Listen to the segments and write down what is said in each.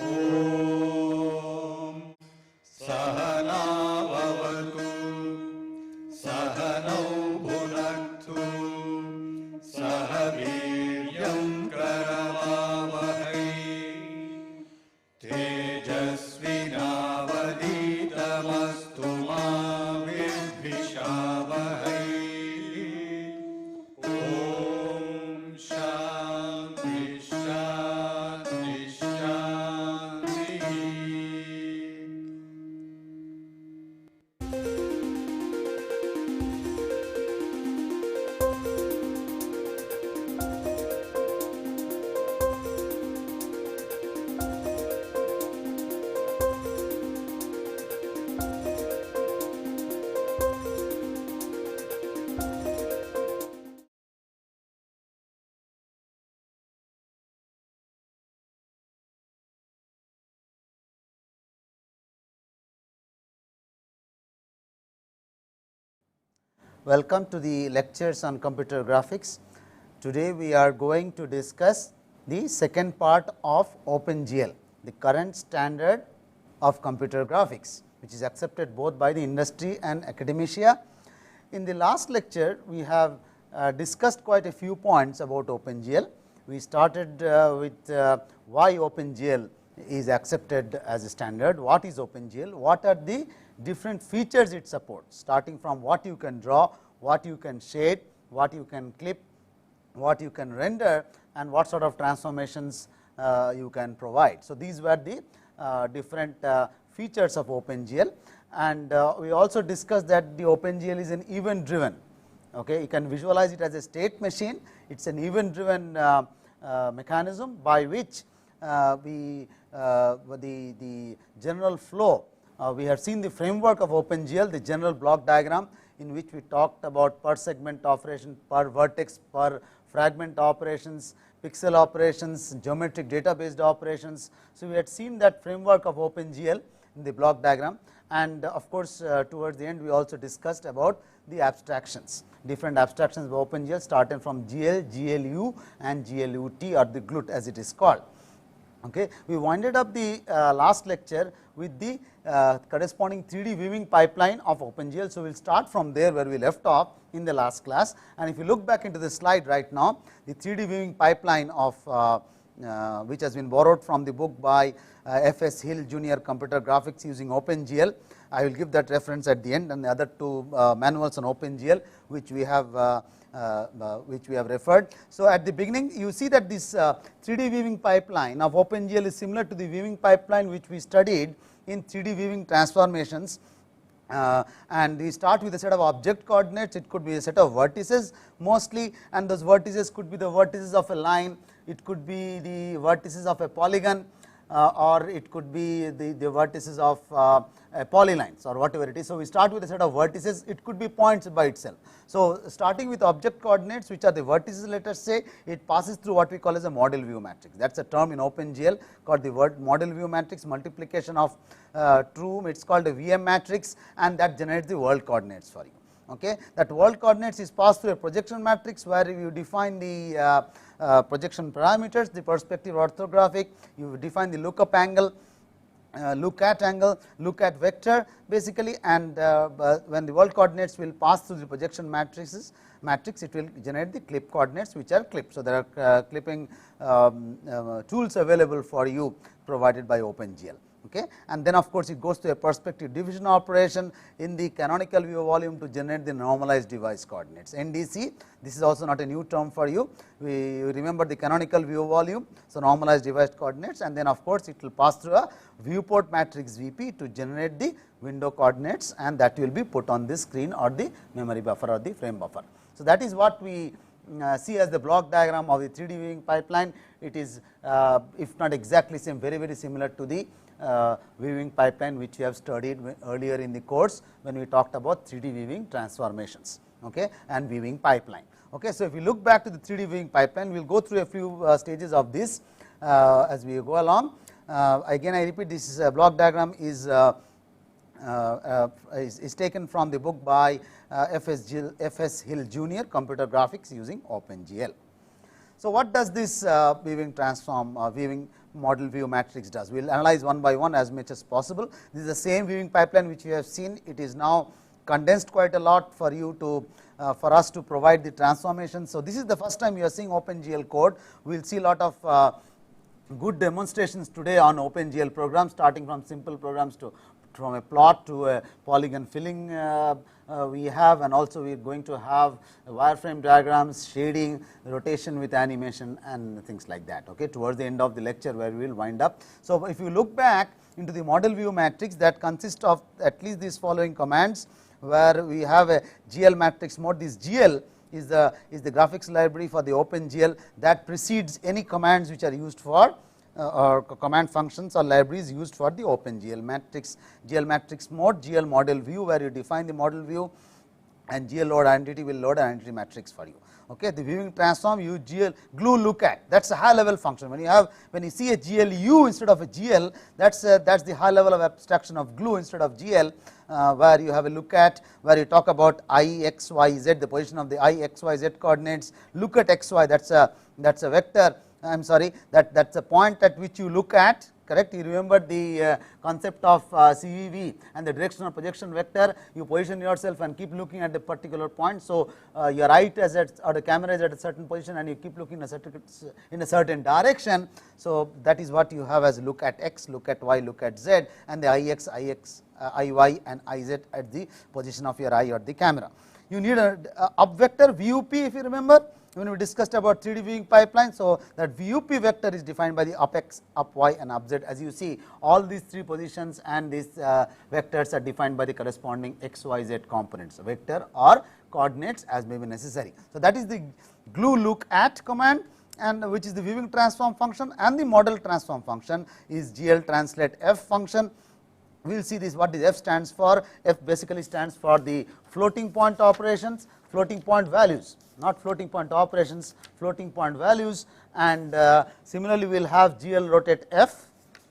ॐ सहनाववतु सहनौ भुनक्तु सह वीर्यं करवावहै तेजस्विनावधीतमस्तु मा विद्विषावहै ॐ शान्ति शान्ति शान्तिः Welcome to the lectures on computer graphics. Today we are going to discuss the second part of OpenGL, the current standard of computer graphics, which is accepted both by the industry and academia. In the last lecture, we have discussed quite a few points about OpenGL. We started with why OpenGL is accepted as a standard, what is OpenGL, what are the different features it supports, starting from what you can draw, what you can shade, what you can clip, what you can render, and what sort of transformations you can provide. So, these were the different features of OpenGL, and we also discussed that the OpenGL is an event driven. Okay, you can visualize it as a state machine. It is an event driven mechanism by which the general flow. We have seen the framework of OpenGL, the general block diagram, in which we talked about per segment operation, per vertex, per fragment operations, pixel operations, geometric data based operations. So, we had seen that framework of OpenGL in the block diagram, and of course, towards the end we also discussed about the abstractions, different abstractions of OpenGL starting from GL, GLU and GLUT, or the GLUT as it is called. Okay. We winded up the last lecture with the corresponding 3D viewing pipeline of OpenGL. So, we will start from there where we left off in the last class, and if you look back into the slide right now, the 3D viewing pipeline of which has been borrowed from the book by F.S. Hill Junior Computer Graphics using OpenGL. I will give that reference at the end, and the other two manuals on OpenGL which we have referred. So, at the beginning you see that this 3D viewing pipeline of OpenGL is similar to the viewing pipeline which we studied in 3D viewing transformations, and we start with a set of object coordinates. It could be a set of vertices mostly, and those vertices could be the vertices of a line, it could be the vertices of a polygon, or it could be the vertices of polylines or whatever it is. So, we start with a set of vertices, it could be points by itself. So, starting with object coordinates which are the vertices, let us say, it passes through what we call as a model view matrix. That is a term in OpenGL called the model view matrix, multiplication of true, it is called a VM matrix, and that generates the world coordinates for you. Okay. That world coordinates is passed through a projection matrix where you define the projection parameters, the perspective orthographic, you define the lookup angle, look at angle, look at vector basically, and when the world coordinates will pass through the projection matrix, it will generate the clip coordinates which are clipped. So, there are clipping tools available for you provided by OpenGL. Okay. And then of course, it goes to a perspective division operation in the canonical view volume to generate the normalized device coordinates, NDC. This is also not a new term for you, we remember the canonical view volume. So, normalized device coordinates, and then of course, it will pass through a viewport matrix VP to generate the window coordinates, and that will be put on the screen or the memory buffer or the frame buffer. So, that is what we see as the block diagram of the 3D viewing pipeline. It is if not exactly same, very similar to the viewing pipeline which we have studied earlier in the course when we talked about 3D viewing transformations, okay, and viewing pipeline. Okay. So, if we look back to the 3D viewing pipeline, we will go through a few stages of this as we go along. Again I repeat, this block diagram is taken from the book by F.S. Hill Junior Computer Graphics using OpenGL. So, what does this weaving transform weaving model view matrix does? We will analyze one by one as much as possible. This is the same weaving pipeline which you have seen. It is now condensed quite a lot for you to for us to provide the transformation. So, this is the first time you are seeing OpenGL code. We will see a lot of good demonstrations today on OpenGL programs, starting from simple programs to from a plot to a polygon filling we have, and also we are going to have wireframe diagrams, shading, rotation with animation and things like that, okay, towards the end of the lecture where we will wind up. So, if you look back into the model view matrix, that consists of at least these following commands, where we have a GL matrix mode. This GL is the graphics library for the OpenGL that precedes any commands which are used for or command functions or libraries used for the OpenGL matrix. GL matrix mode, GL model view, where you define the model view, and GL load identity will load an identity matrix for you. Okay, the viewing transform use GL glue look at, that is a high level function. When you see a GLU instead of a GL, that is the high level of abstraction of glue instead of GL, where you have a look at, where you talk about I, X, Y, Z, the position of the I, X, Y, Z coordinates. Look at X, Y, that is a vector. I am sorry, that is a point at which you look at, correct. You remember the concept of CVV and the directional projection vector. You position yourself and keep looking at the particular point. So, your eye is at, or the camera is at a certain position, and you keep looking in a certain direction. So, that is what you have as look at X, look at Y, look at Z, and the IX, IY and IZ at the position of your eye or the camera. You need a up vector VUP, if you remember when we discussed about 3D viewing pipeline. So, that VUP vector is defined by the up X, up Y and up Z. As you see, all these three positions and these vectors are defined by the corresponding X, Y, Z components, vector or coordinates as may be necessary. So, that is the glue look at command, and which is the viewing transform function, and the model transform function is GL translate F function. We will see this, what this F stands for. F basically stands for the floating point operations, floating point values, not floating point operations, floating point values. And similarly, we will have GL rotate F.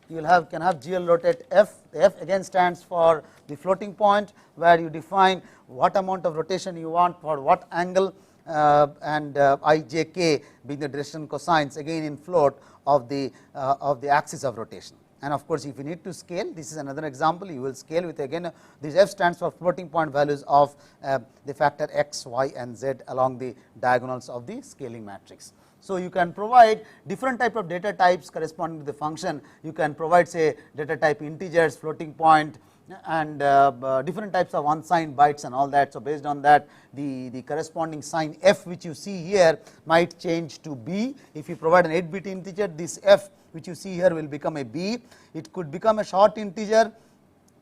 You will can have GL rotate F. The F again stands for the floating point, where you define what amount of rotation you want for what angle, and IJK being the direction cosines, again in float of the axis of rotation. And of course, if you need to scale, this is another example, you will scale with, again this F stands for floating point values of the factor X, Y and Z along the diagonals of the scaling matrix. So, you can provide different type of data types corresponding to the function. You can provide, say, data type integers, floating point, and different types of unsigned bytes and all that. So, based on that, the corresponding sign F which you see here might change to B. If you provide an 8-bit integer, this F which you see here will become a B. It could become a short integer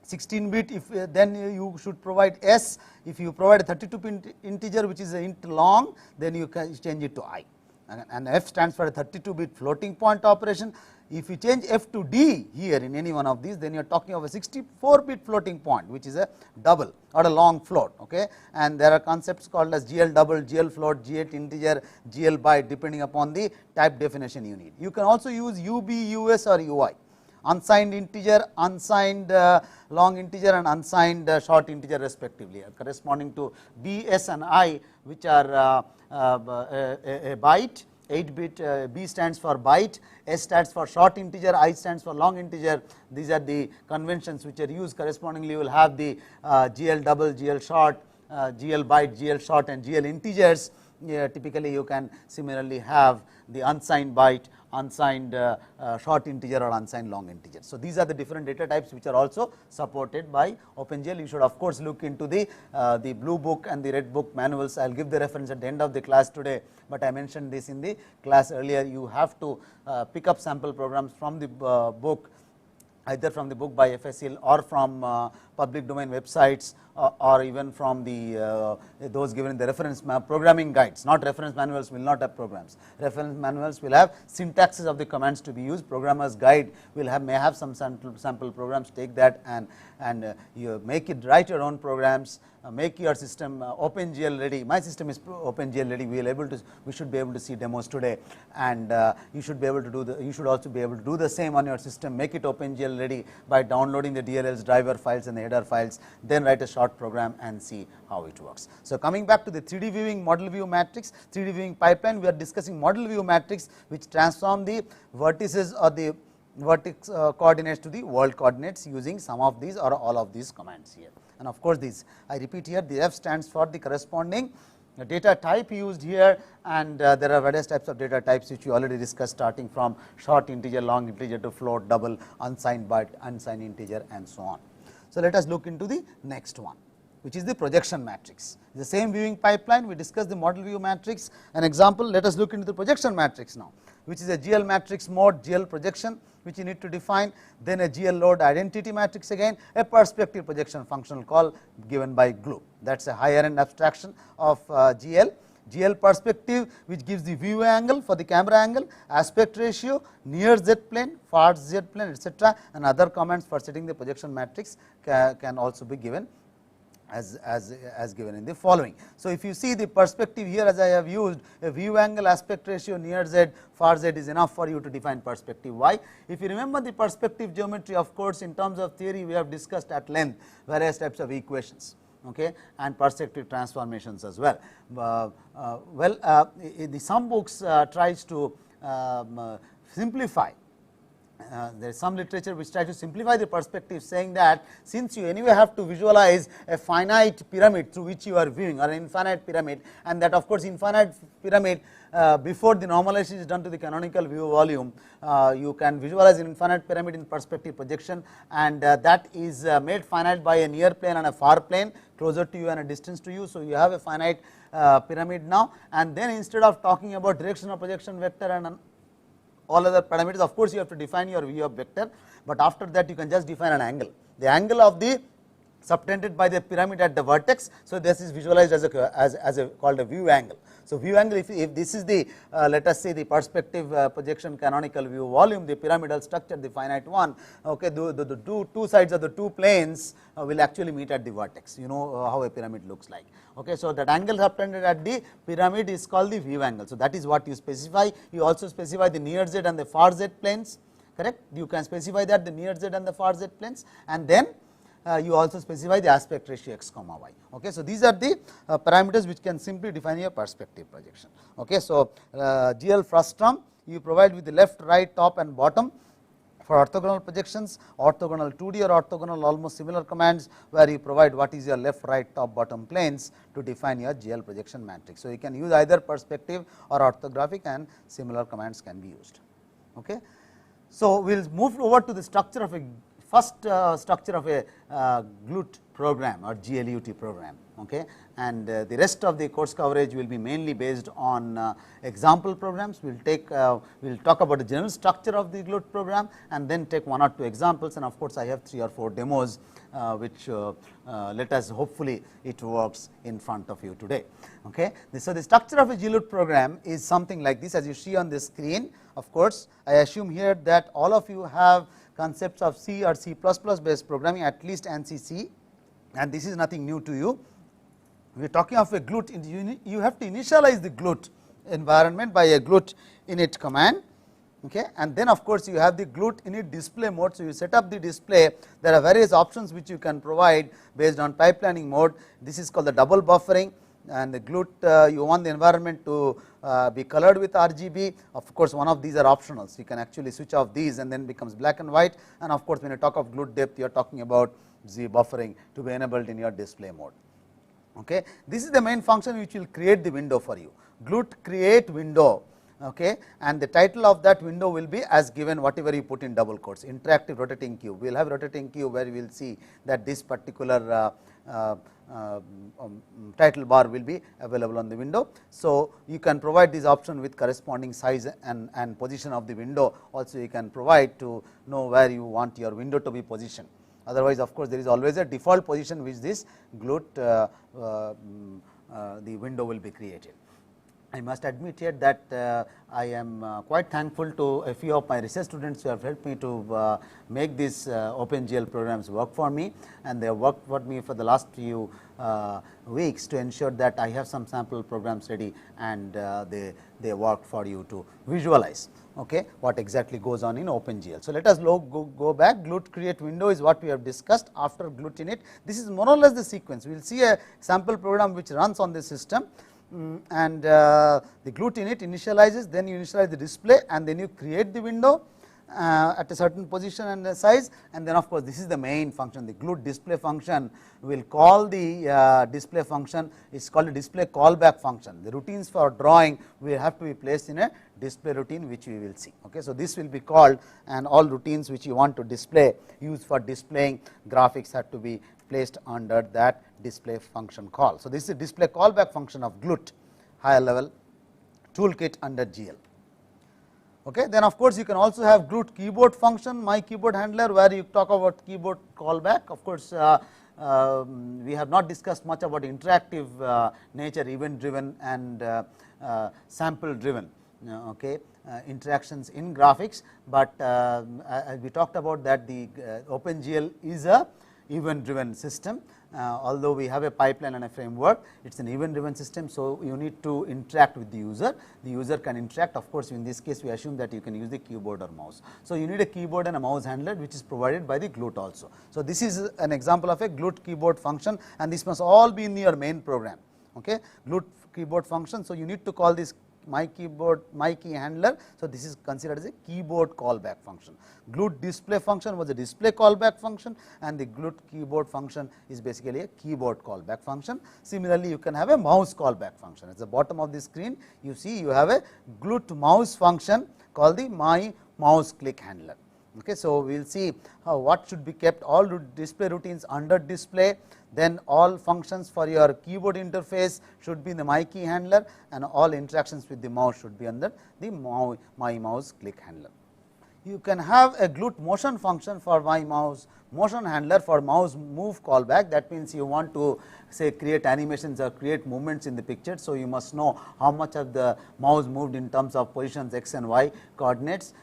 16-bit, if then you should provide S. If you provide a 32-bit integer which is a int long, then you can change it to I, and F stands for a 32-bit floating point operation. If you change F to D here in any one of these, then you are talking of a 64-bit floating point, which is a double or a long float, okay. And there are concepts called as GL double, GL float, G8 integer, GL byte, depending upon the type definition you need. You can also use UB, US or UI, unsigned integer, unsigned long integer and unsigned short integer respectively, corresponding to B, S and I, which are a byte. 8-bit, B stands for byte, S stands for short integer, I stands for long integer. These are the conventions which are used. Correspondingly, you will have the GL double, GL short, GL byte, GL short and GL integers. Typically, you can similarly have the unsigned byte, unsigned short integer or unsigned long integer. So, these are the different data types which are also supported by OpenGL. You should of course look into the blue book and the red book manuals. I will give the reference at the end of the class today, but I mentioned this in the class earlier. You have to pick up sample programs from the book, either from the book by FSL or from public domain websites, or even from the those given in the reference programming guides. Not reference manuals will not have programs. Reference manuals will have syntaxes of the commands to be used. Programmer's guide will may have some sample programs. Take that and you make it, write your own programs, make your system OpenGL ready. My system is OpenGL ready. We should be able to see demos today, and you should be able to do you should also be able to do the same on your system. Make it OpenGL ready by downloading the DLL's driver files and the header files. Then write a short dot program and see how it works. So, coming back to the 3D viewing model view matrix, 3D viewing pipeline, we are discussing model view matrix which transform the vertices or the vertex coordinates to the world coordinates using some of these or all of these commands here. And of course, these I repeat here, the F stands for the corresponding data type used here, and there are various types of data types which we already discussed, starting from short integer, long integer to float, double, unsigned byte, unsigned integer and so on. So, let us look into the next one, which is the projection matrix. The same viewing pipeline, we discussed the model view matrix. An example, let us look into the projection matrix now, which is a GL matrix mode, GL projection, which you need to define, then a GL load identity matrix, again a perspective projection functional call given by GLUT. That is a higher end abstraction of GL. GL perspective, which gives the view angle for the camera angle, aspect ratio, near Z plane, far Z plane, etc., and other comments for setting the projection matrix can also be given as given in the following. So, if you see the perspective here, as I have used a view angle, aspect ratio, near Z, far Z is enough for you to define perspective. Why? If you remember the perspective geometry, of course, in terms of theory we have discussed at length various types of equations, okay, and perspective transformations as well. Some books tries to simplify. There is some literature which tries to simplify the perspective, saying that since you anyway have to visualize a finite pyramid through which you are viewing, or an infinite pyramid, and that of course infinite pyramid before the normalization is done to the canonical view volume, you can visualize an infinite pyramid in perspective projection, and that is made finite by a near plane and a far plane closer to you and a distance to you. So, you have a finite pyramid now, and then instead of talking about directional projection vector and all other parameters, of course, you have to define your view of vector, but after that you can just define an angle, the angle of the subtended by the pyramid at the vertex. So, this is visualized as a called a view angle. So, view angle, if this is the let us say the perspective projection canonical view volume, the pyramidal structure, the finite one, okay, the two sides of the two planes will actually meet at the vertex. You know how a pyramid looks like. Okay, so, that angle subtended at the pyramid is called the view angle. So, that is what you specify. You also specify the near Z and the far Z planes, correct. You can specify that the near Z and the far Z planes, and then you also specify the aspect ratio x comma y. Okay, so, these are the parameters which can simply define your perspective projection. Okay, so, GL frustum you provide with the left, right, top and bottom. For orthogonal projections, orthogonal 2D or orthogonal almost similar commands, where you provide what is your left, right, top, bottom planes to define your GL projection matrix. So, you can use either perspective or orthographic, and similar commands can be used. Okay. So, we will move over to the structure of a first structure of a GLUT program or GLUT program, okay, and the rest of the course coverage will be mainly based on example programs. We will talk about the general structure of the GLUT program, and then take one or two examples, and of course, I have 3 or 4 demos which let us hopefully it works in front of you today. Okay. So, the structure of a GLUT program is something like this, as you see on the screen. Of course, I assume here that all of you have concepts of C or C++ based programming, at least ANSI C, and this is nothing new to you. We are talking of a GLUT, you have to initialize the GLUT environment by a GLUT init command, okay, and then of course, you have the GLUT init display mode. So, you set up the display, there are various options which you can provide based on pipelining mode. This is called the double buffering, and the GLUT you want the environment to be colored with RGB. Of course, one of these are optionals, you can actually switch off these and then becomes black and white, and of course, when you talk of GLUT depth, you are talking about the buffering to be enabled in your display mode. Okay. This is the main function which will create the window for you, GLUT create window, okay, and the title of that window will be as given, whatever you put in double quotes, interactive rotating cube. We will have rotating cube where we will see that this particular title bar will be available on the window. So, you can provide this option with corresponding size and position of the window, also you can provide to know where you want your window to be positioned. Otherwise, of course, there is always a default position which this GLUT the window will be created. I must admit here that I am quite thankful to a few of my research students who have helped me to make these OpenGL programs work for me, and they have worked for me for the last few weeks to ensure that I have some sample programs ready, and they work for you to visualize what exactly goes on in OpenGL. So, let us go back. GLUT create window is what we have discussed. After GLUT init, this is more or less the sequence. We will see a sample program which runs on this system. And the GLUT init initializes, then you initialize the display, and then you create the window at a certain position and size, and then of course, this is the main function. The GLUT display function will call the display function, it is called a display callback function. The routines for drawing will have to be placed in a display routine, which we will see. So, this will be called, and all routines which you want to display, use for displaying graphics, have to be placed under that display function call. So, this is a display callback function of GLUT higher level toolkit under GL. Then of course, you can also have GLUT keyboard function, my keyboard handler, where you talk about keyboard callback. Of course, we have not discussed much about interactive nature, event driven and sample driven interactions in graphics, but as we talked about that the OpenGL is a event driven system. Although we have a pipeline and a framework, it is an event driven system. So, you need to interact with the user can interact, of course, in this case we assume that you can use the keyboard or mouse. So, you need a keyboard and a mouse handler, which is provided by the GLUT also. So, this is an example of a GLUT keyboard function, and this must all be in your main program. GLUT keyboard function. So, you need to call this my key handler. So, this is considered as a keyboard callback function. GLUT display function was a display callback function, and the GLUT keyboard function is basically a keyboard callback function. Similarly, you can have a mouse callback function. At the bottom of the screen, you see you have a GLUT mouse function called the my mouse click handler. So, we will see what should be kept, all display routines under display, then all functions for your keyboard interface should be in the my key handler, and all interactions with the mouse should be under the my mouse click handler. You can have a GLUT motion function for my mouse motion handler for mouse move callback. That means, you want to say create animations or create movements in the picture. So, you must know how much of the mouse moved in terms of positions x and y coordinates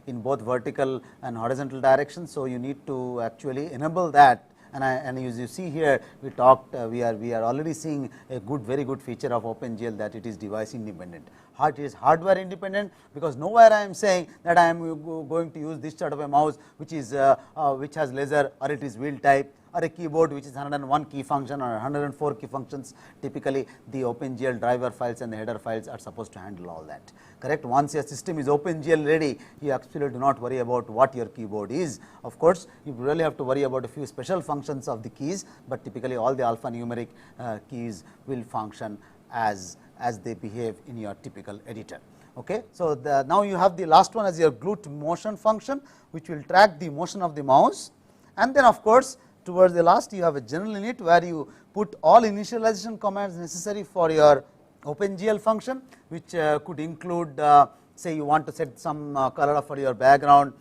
in both vertical and horizontal directions. So, you need to actually enable that. And as you see here, we talked we are already seeing a very good feature of OpenGL, that it is device independent. It is hardware independent, because nowhere I am saying that I am going to use this sort of a mouse which is which has laser, or it is wheel type, or a keyboard which is 101 key function or 104 key functions. Typically, the OpenGL driver files and the header files are supposed to handle all that. Correct. Once your system is OpenGL ready, you absolutely do not worry about what your keyboard is. Of course, you really have to worry about a few special functions of the keys, but typically all the alphanumeric keys will function as they behave in your typical editor. So, now you have the last one as your GLUT motion function, which will track the motion of the mouse, and then of course, towards the last you have a general init, where you put all initialization commands necessary for your OpenGL function, which could include say you want to set some color for your background,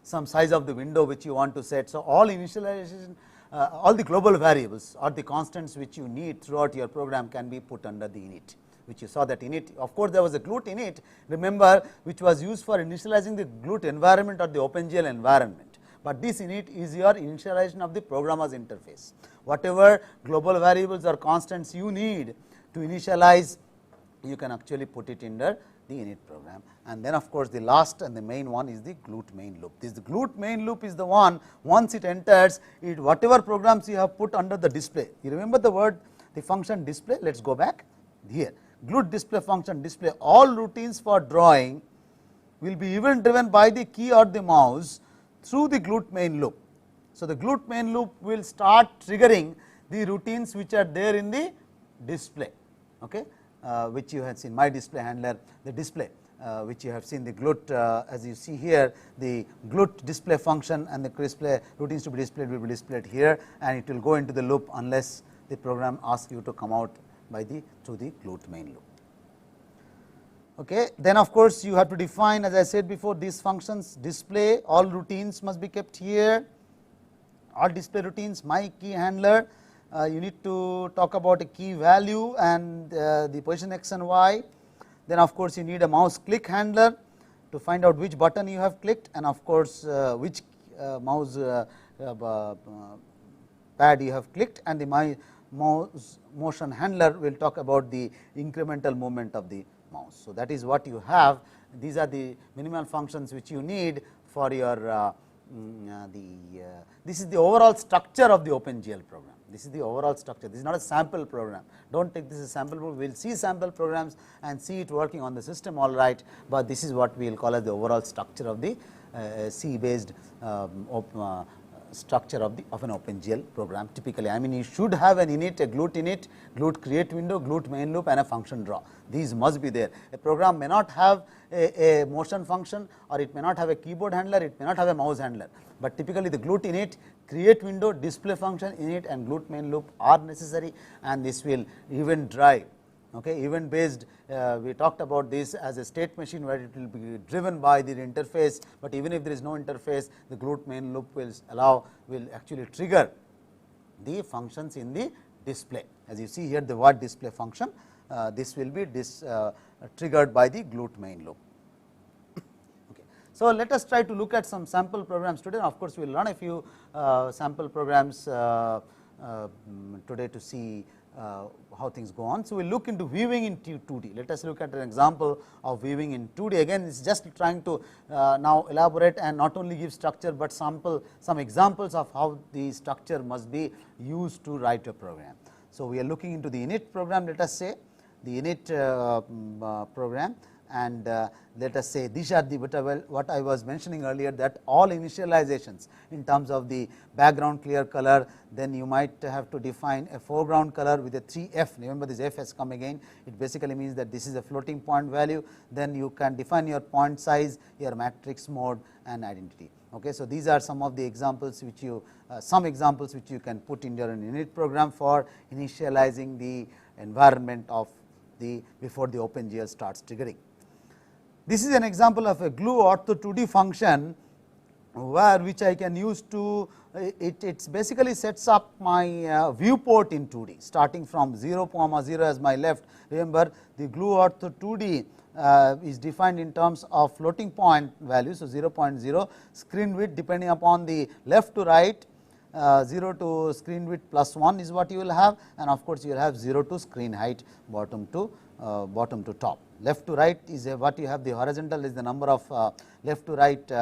some size of the window which you want to set. So, all initialization all the global variables or the constants which you need throughout your program can be put under the init, which you saw that init. Of course, there was a GLUT init, remember, which was used for initializing the GLUT environment or the OpenGL environment, but this init is your initialization of the programmer's interface. Whatever global variables or constants you need to initialize, you can actually put it under the init program. And then of course, the last and the main one is the GLUT main loop. This GLUT main loop is the one, once it enters, it whatever programs you have put under the display. You remember the function display. Let us go back here. GLUT display function display, all routines for drawing will be event driven by the key or the mouse through the GLUT main loop. So, the GLUT main loop will start triggering the routines which are there in the display, which you have seen my display handler, the display which you have seen the GLUT, as you see here, the GLUT display function and the display routines to be displayed will be displayed here, and it will go into the loop unless the program asks you to come out by through the GLUT main loop. Then of course, you have to define, as I said before, these functions display, all routines must be kept here, all display routines, my key handler, you need to talk about a key value and the position x and y. Then of course, you need a mouse click handler to find out which button you have clicked, and of course, which mouse pad you have clicked, and the mouse motion handler will talk about the incremental movement of the mouse. So, that is what you have. These are the minimal functions which you need for your this is the overall structure of the OpenGL program. This is the overall structure. This is not a sample program. Do not take this as a sample program. We will see sample programs and see it working on the system all right, but this is what we will call as the overall structure of the C based structure of an OpenGL program typically. I mean, you should have an init, a GLUT init, GLUT create window, GLUT main loop and a function draw. These must be there. A program may not have a motion function, or it may not have a keyboard handler, it may not have a mouse handler, but typically the GLUT init, create window, display function init and GLUT main loop are necessary, and this will event drive. Okay, event based, we talked about this as a state machine where it will be driven by the interface, but even if there is no interface, the GLUT main loop will actually trigger the functions in the display. As you see here, the word display function, this will be triggered by the GLUT main loop. Okay. So, let us try to look at some sample programs today. Of course, we will run a few sample programs today to see how things go on. So, we will look into viewing in 2D. Let us look at an example of viewing in 2D. Again, it is just trying to now elaborate and not only give structure, but sample some examples of how the structure must be used to write a program. So, we are looking into the init program, let us say the init program, and let us say these are the what I was mentioning earlier, that all initializations in terms of the background clear color, then you might have to define a foreground color with a 3f. Remember, this f has come again, it basically means that this is a floating point value. Then you can define your point size, your matrix mode and identity. Okay, so, these are some of the examples which you can put in your init program for initializing the environment of before the OpenGL starts triggering. This is an example of a GLUT ortho 2D function which I can use to it basically sets up my viewport in 2D starting from 0, 0 as my left. Remember, the GLUT ortho 2D is defined in terms of floating point value. So, 0.0 screen width depending upon the left to right, 0 to screen width plus 1 is what you will have, and of course, you will have 0 to screen height bottom to top. Left to right is what you have, the horizontal is the number of left to right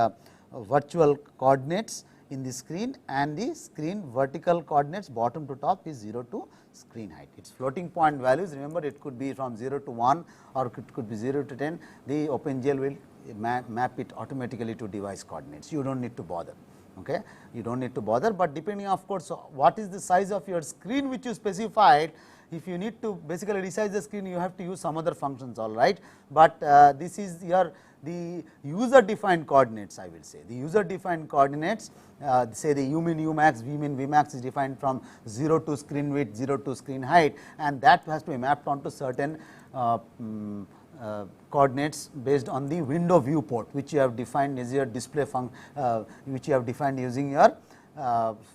virtual coordinates in the screen, and the screen vertical coordinates bottom to top is 0 to screen height. Its floating point values, remember, it could be from 0 to 1 or it could be 0 to 10. The OpenGL will map it automatically to device coordinates. You do not need to bother. Okay, you do not need to bother, but depending of course, what is the size of your screen which you specified. If you need to basically resize the screen, you have to use some other functions, all right, but this is the user defined coordinates, I will say. The user defined coordinates, say the umin, umax, vmin, vmax is defined from 0 to screen width, 0 to screen height, and that has to be mapped onto certain coordinates based on the window viewport, which you have defined as your display which you have defined using your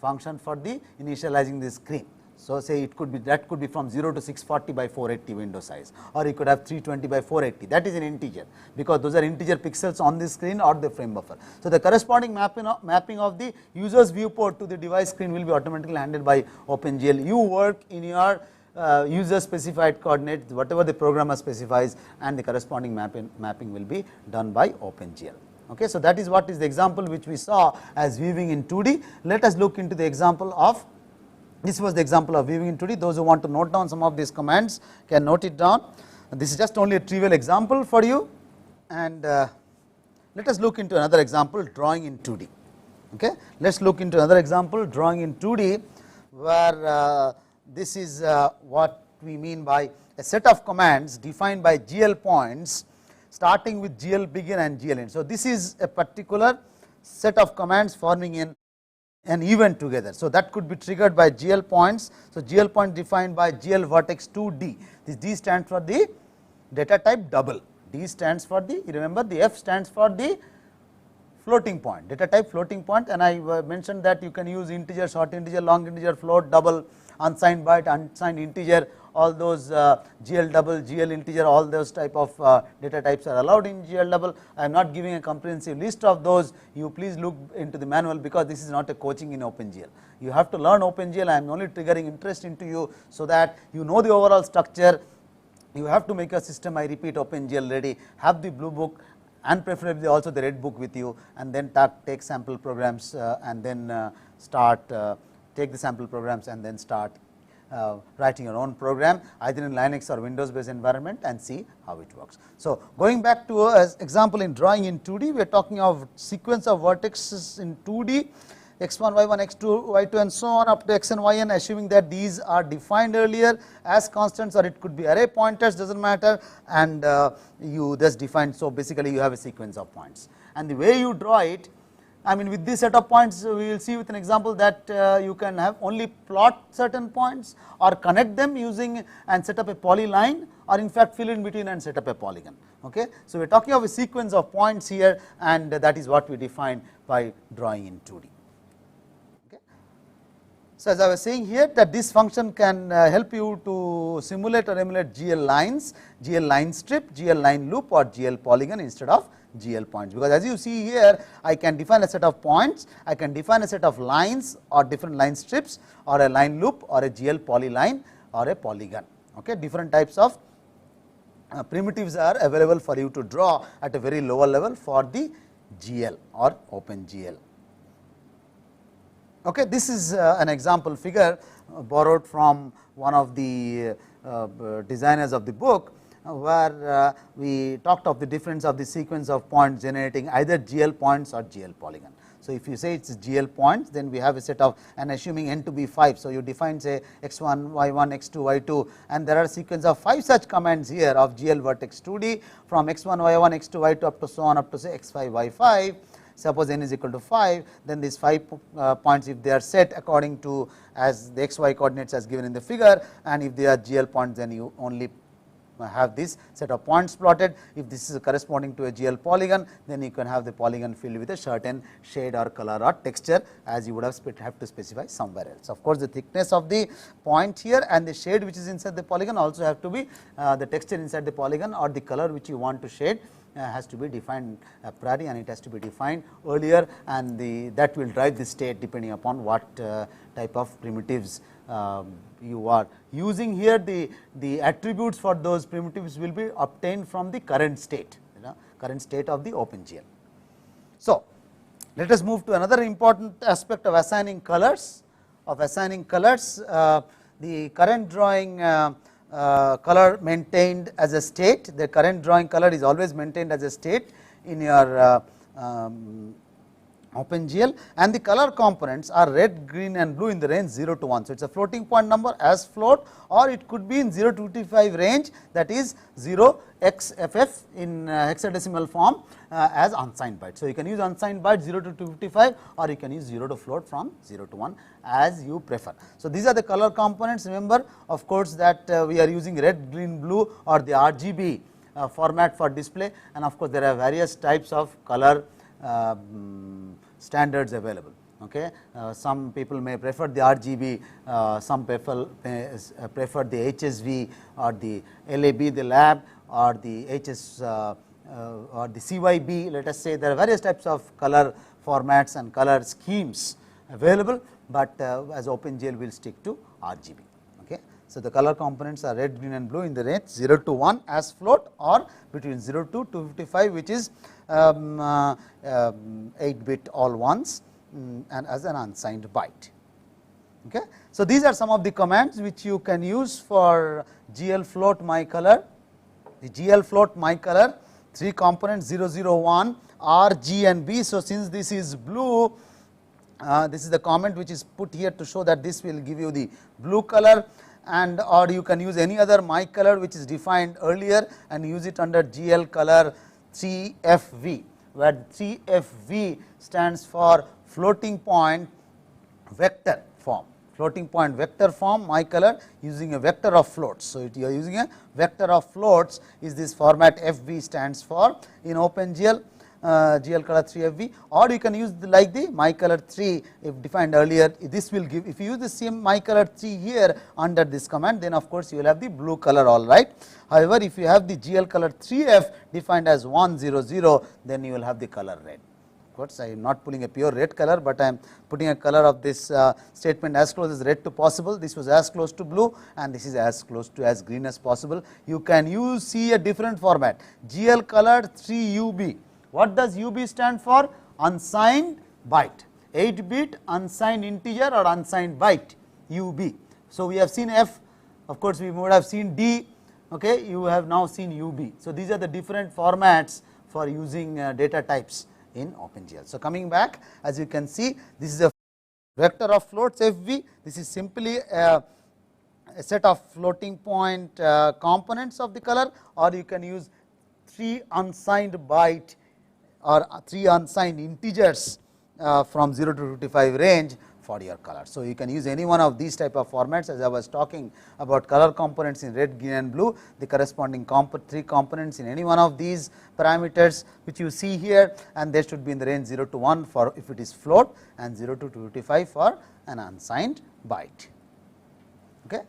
function for the initializing the screen. So, say it could be that could be from 0 to 640 by 480 window size, or you could have 320 by 480, that is an integer, because those are integer pixels on the screen or the frame buffer. So, the corresponding mapping of the user's viewport to the device screen will be automatically handled by OpenGL. You work in your user specified coordinates, whatever the programmer specifies, and the corresponding mapping will be done by OpenGL. Okay, so, that is what is the example which we saw as viewing in 2D. Let us look into the example of, this was the example of viewing in 2D. Those who want to note down some of these commands can note it down. This is just only a trivial example for you, and let us look into another example, drawing in 2D. Okay, let us look into another example, drawing in 2D, where this is what we mean by a set of commands defined by GL points starting with GL begin and GL end. So, this is a particular set of commands forming an event together. So, that could be triggered by GL points. So, GL point defined by GL vertex 2D. This D stands for the data type double, D stands for the, you remember, the F stands for the floating point, data type floating point, and I mentioned that you can use integer, short integer, long integer, float, double, unsigned byte, unsigned integer, all those GL double, GL integer, all those type of data types are allowed in GL double. I am not giving a comprehensive list of those, you please look into the manual, because this is not a coaching in OpenGL. You have to learn OpenGL, I am only triggering interest into you, so that you know the overall structure. You have to make a system, I repeat, OpenGL ready, have the blue book and preferably also the red book with you, and then take sample programs and then take the sample programs and then start writing your own program either in Linux or Windows based environment and see how it works. So, going back to example in drawing in 2D, we are talking of sequence of vertices in 2D, x1, y1, x2, y2 and so on up to x and yn, assuming that these are defined earlier as constants, or it could be array pointers, does not matter, and you just define. So, basically you have a sequence of points, and the way you draw it, I mean with this set of points, we will see with an example that you can have only plot certain points or connect them using and set up a polyline, or in fact fill in between and set up a polygon. Okay. So, we are talking of a sequence of points here, and that is what we define by drawing in 2D. So, as I was saying here, that this function can help you to simulate or emulate GL lines, GL line strip, GL line loop, or GL polygon instead of GL points, because as you see here, I can define a set of points, I can define a set of lines or different line strips, or a line loop, or a GL polyline, or a polygon. Okay. Different types of primitives are available for you to draw at a very lower level for the GL or OpenGL. Okay, this is an example figure borrowed from one of the designers of the book, where we talked of the difference of the sequence of points generating either GL points or GL polygon. So, if you say it is GL points, then we have a set of, and assuming n to be 5. So, you define say x1, y1, x2, y2, and there are a sequence of 5 such commands here of GL vertex 2D from x1, y1, x2, y2 up to so on up to say x5, y5. Suppose n is equal to 5, then these 5 points, if they are set according to as the x y coordinates as given in the figure, and if they are GL points, then you only have this set of points plotted. If this is corresponding to a GL polygon, then you can have the polygon filled with a certain shade or color or texture, as you would have to specify somewhere else. Of course, the thickness of the point here and the shade which is inside the polygon also have to be the texture inside the polygon, or the color which you want to shade has to be defined a priori, and it has to be defined earlier, and that will drive the state depending upon what type of primitives you are using here. The attributes for those primitives will be obtained from the current state, current state of the OpenGL. So, let us move to another important aspect of assigning colors. The current drawing color maintained as a state, the current drawing color is always maintained as a state in your OpenGL, and the color components are red, green and blue in the range 0 to 1. So, it is a floating point number as float, or it could be in 0 to 55 range, that is 0xFF in hexadecimal form as unsigned byte. So, you can use unsigned byte 0 to 255, or you can use 0 to float from 0 to 1 as you prefer. So, these are the color components. Remember, of course, that we are using red, green, blue, or the RGB format for display, and of course, there are various types of color standards available. Okay. Some people may prefer the RGB, some people prefer the HSV or the LAB, the lab, or the HS or the CYB. Let us say there are various types of color formats and color schemes available, but as OpenGL will stick to RGB. Okay. So, the color components are red, green and blue in the range 0 to 1 as float, or between 0 to 255, which is 8-bit all ones, and as an unsigned byte. Okay. So, these are some of the commands which you can use for GL float my color. The GL float my color, 3 components 0, 0, 1, R, G and B. So, since this is blue, this is the comment which is put here to show that this will give you the blue color, and or you can use any other my color which is defined earlier and use it under GL color 3FV, where 3FV stands for floating point vector form. Floating point vector form my color using a vector of floats. So, if you are using a vector of floats, is this format FV stands for in OpenGL. GL color 3 FV, or you can use like the my color 3 if defined earlier. This will give, if you use the same my color 3 here under this command, then of course you will have the blue color, all right. However, if you have the GL color 3F defined as 100, then you will have the color red. Of course, I am not pulling a pure red color, but I am putting a color of this statement as close as red to possible. This was as close to blue, and this is as close to as green as possible. You can see a different format, GL color 3UB. What does UB stand for? Unsigned byte, 8-bit unsigned integer or unsigned byte, UB. So we have seen F, of course we would have seen D, okay, you have now seen UB. So these are the different formats for using data types in OpenGL. So coming back, as you can see, this is a vector of floats FV. This is simply a set of floating point components of the color, or you can use 3 unsigned byte or 3 unsigned integers from 0 to 55 range for your color. So you can use any one of these type of formats. As I was talking about color components in red, green and blue, the corresponding 3 components in any one of these parameters which you see here, and they should be in the range 0 to 1 for if it is float, and 0 to 255 for an unsigned byte. Okay.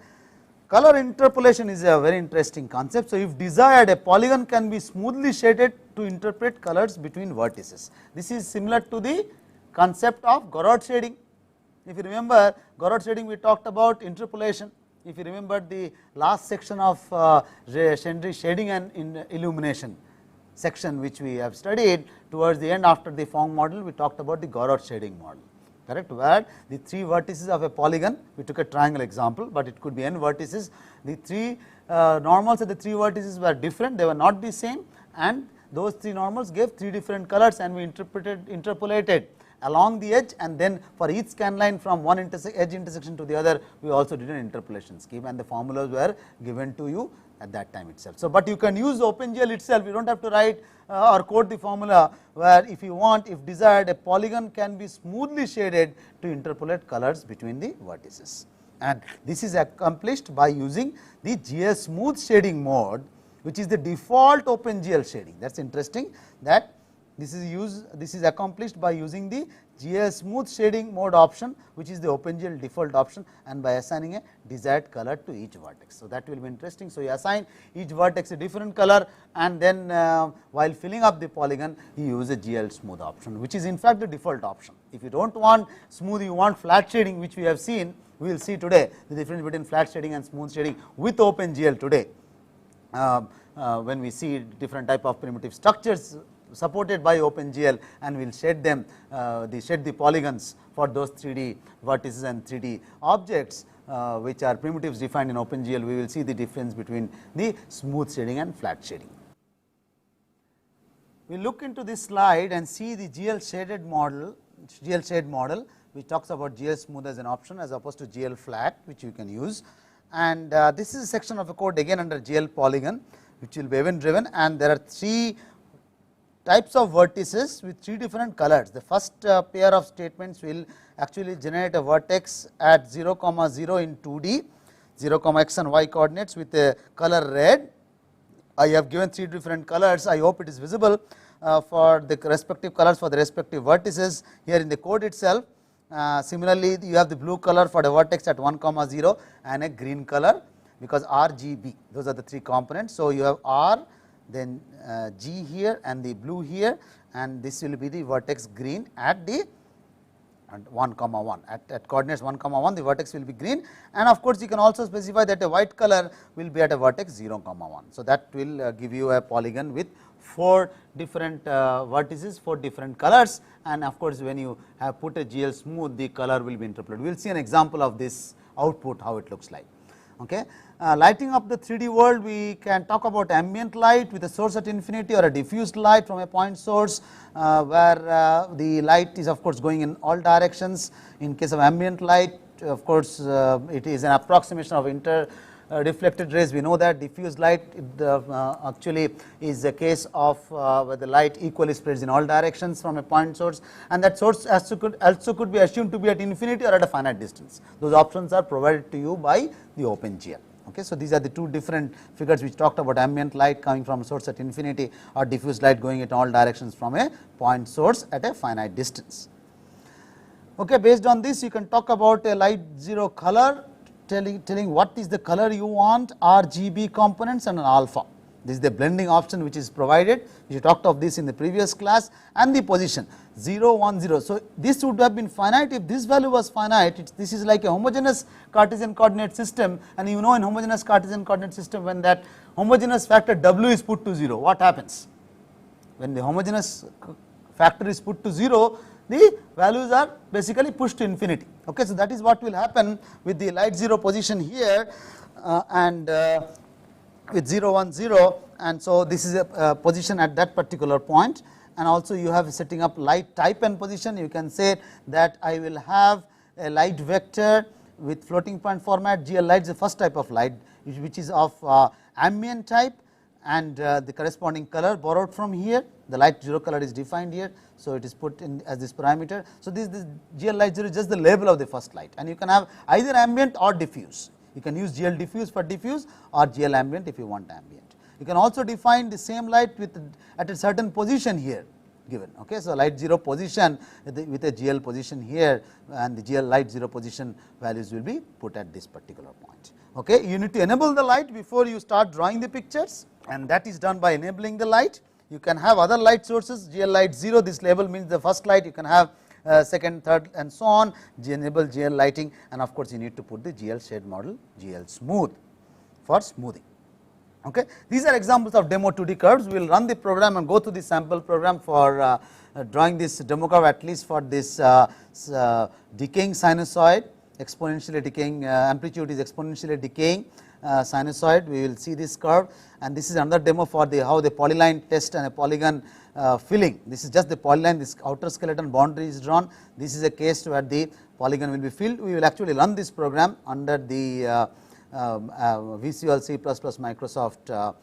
Color interpolation is a very interesting concept. So if desired, a polygon can be smoothly shaded to interpret colors between vertices. This is similar to the concept of Gouraud shading. If you remember Gouraud shading, we talked about interpolation. If you remember the last section of shading and illumination section which we have studied, towards the end after the Phong model, we talked about the Gouraud shading model, correct, where the 3 vertices of a polygon, we took a triangle example, but it could be n vertices. The 3 normals of the 3 vertices were different, they were not the same, and those 3 normals gave 3 different colors, and we interpolated along the edge, and then for each scan line from one edge intersection to the other, we also did an interpolation scheme, and the formulas were given to you at that time itself. So, but you can use OpenGL itself, you do not have to write or code the formula, where if you want, if desired, a polygon can be smoothly shaded to interpolate colors between the vertices, and this is accomplished by using the GL smooth shading mode, which is the default OpenGL shading. That is interesting, that this is accomplished by using the GL smooth shading mode option, which is the OpenGL default option, and by assigning a desired color to each vertex. So that will be interesting. So you assign each vertex a different color, and then while filling up the polygon, you use a GL smooth option, which is in fact the default option. If you do not want smooth, you want flat shading, which we have seen, we will see today the difference between flat shading and smooth shading with OpenGL today, when we see different type of primitive structures supported by OpenGL, and we will shade them, shade the polygons for those 3D vertices and 3D objects which are primitives defined in OpenGL. We will see the difference between the smooth shading and flat shading. We look into this slide and see the GL shaded model, GL shade model, which talks about GL smooth as an option as opposed to GL flat, which you can use. And this is a section of a code again under GL polygon, which will be event driven, and there are 3 types of vertices with 3 different colors. The first pair of statements will actually generate a vertex at 0, 0 in 2D, 0, x and y coordinates with a color red. I have given 3 different colors. I hope it is visible for the respective colors for the respective vertices here in the code itself. Similarly, you have the blue color for the vertex at 1, 0 and a green color, because RGB, those are the 3 components. So you have R, then G here and the blue here, and this will be the vertex green at the 1, 1 at coordinates 1, 1, the vertex will be green, and of course you can also specify that a white color will be at a vertex 0, 1. So that will give you a polygon with 4 different vertices, 4 different colors, and of course when you have put a GL smooth, the color will be interpolated. We will see an example of this output, how it looks like. Okay. Lighting up the 3D world, we can talk about ambient light with a source at infinity, or a diffused light from a point source, where the light is of course going in all directions. In case of ambient light, of course it is an approximation of reflected rays. We know that diffused light actually is a case of where the light equally spreads in all directions from a point source, and that source also could be assumed to be at infinity or at a finite distance. Those options are provided to you by the OpenGL. Okay. So, these are the two different figures which talked about ambient light coming from source at infinity or diffuse light going in all directions from a point source at a finite distance. Okay. Based on this, you can talk about a light 0 color, telling what is the color you want, RGB components and an alpha. This is the blending option which is provided. We talked of this in the previous class, and the position 0 1 0. So, this would have been finite if this value was finite. This is like a homogeneous Cartesian coordinate system, and you know in homogeneous Cartesian coordinate system, when that homogeneous factor W is put to 0, what happens? When the homogeneous factor is put to 0, the values are basically pushed to infinity. Okay. So, that is what will happen with the light 0 position here, and with 0 1 0, and so this is a position at that particular point. And also you have setting up light type and position. You can say that I will have a light vector with floating point format. GL light is the first type of light which is of ambient type, and the corresponding color borrowed from here. The light 0 color is defined here. So, it is put in as this parameter. So, this GL light 0 is just the label of the first light, and you can have either ambient or diffuse. You can use GL diffuse for diffuse or GL ambient if you want ambient. You can also define the same light with at a certain position here given. Okay. So, light 0 position with a GL position here, and the GL light 0 position values will be put at this particular point. Okay. You need to enable the light before you start drawing the pictures, and that is done by enabling the light. You can have other light sources, GL light 0, this label means the first light. You can have second, third and so on, enable GL lighting, and of course, you need to put the GL shade model GL smooth for smoothing. Okay. These are examples of demo 2D curves. We will run the program and go through the sample program for drawing this demo curve, at least for this decaying sinusoid, exponentially decaying amplitude is exponentially decaying sinusoid. We will see this curve, and this is another demo for the how the polyline test and a polygon filling. This is just the polyline, this outer skeleton boundary is drawn. This is a case where the polygon will be filled. We will actually run this program under the VCL C++ Microsoft